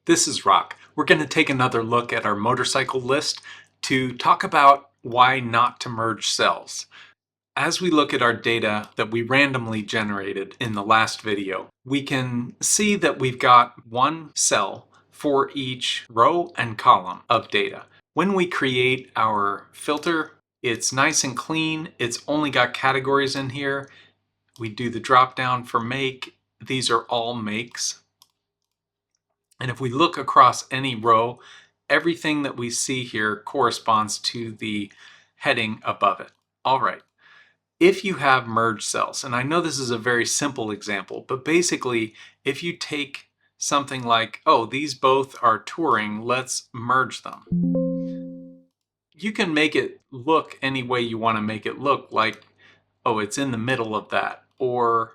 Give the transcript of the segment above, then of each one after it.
This is Rock. We're going to take another look at our motorcycle list to talk about why not to merge cells. As we look at our data that we randomly generated in the last video, we can see that we've got one cell for each row and column of data. When we create our filter, it's nice and clean. It's only got categories in here. We do the drop down for make. These are all makes. And if we look across any row, everything that we see here corresponds to the heading above it. All right. If you have merged cells, and I know this is a very simple example, but basically if you take something like, oh, these both are touring, let's merge them. You can make it look any way you want to make it look, like, oh, it's in the middle of that, or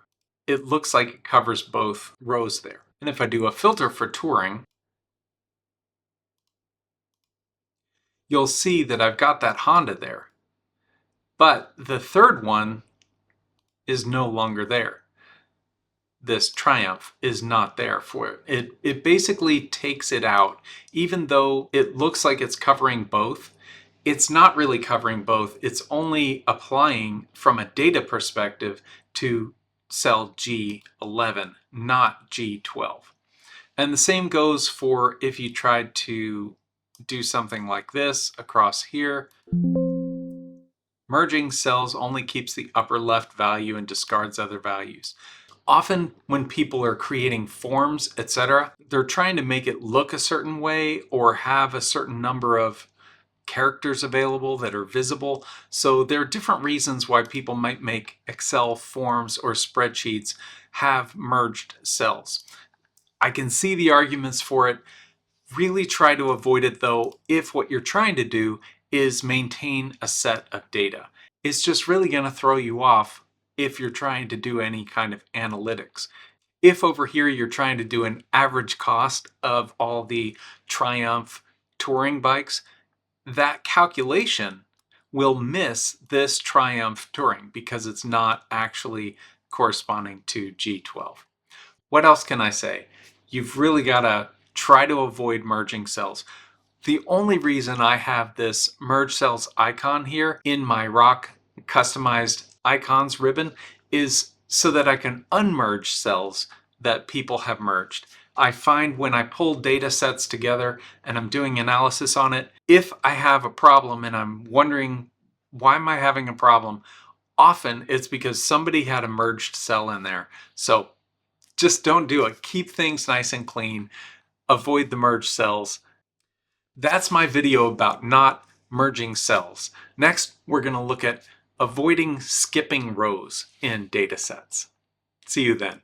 it looks like it covers both rows there. And if I do a filter for touring, you'll see that I've got that Honda there. But the third one is no longer there. This Triumph is not there for it. It basically takes it out. Even though it looks like it's covering both, it's not really covering both. It's only applying from a data perspective to cell G11, not G12. And the same goes for if you tried to do something like this across here. Merging cells only keeps the upper left value and discards other values. Often when people are creating forms, etc., they're trying to make it look a certain way or have a certain number of characters available that are visible. So there are different reasons why people might make Excel forms or spreadsheets have merged cells. I can see the arguments for it. Really try to avoid it though if what you're trying to do is maintain a set of data. It's just really going to throw you off if you're trying to do any kind of analytics. If over here you're trying to do an average cost of all the Triumph touring bikes, that calculation will miss this Triumph touring because it's not actually corresponding to G12. What else can I say? You've really got to try to avoid merging cells. The only reason I have this merge cells icon here in my Rock customized icons ribbon is so that I can unmerge cells that people have merged. I find when I pull data sets together and I'm doing analysis on it, if I have a problem and I'm wondering why am I having a problem, often it's because somebody had a merged cell in there. So just don't do it. Keep things nice and clean. Avoid the merged cells. That's my video about not merging cells. Next, we're going to look at avoiding skipping rows in data sets. See you then.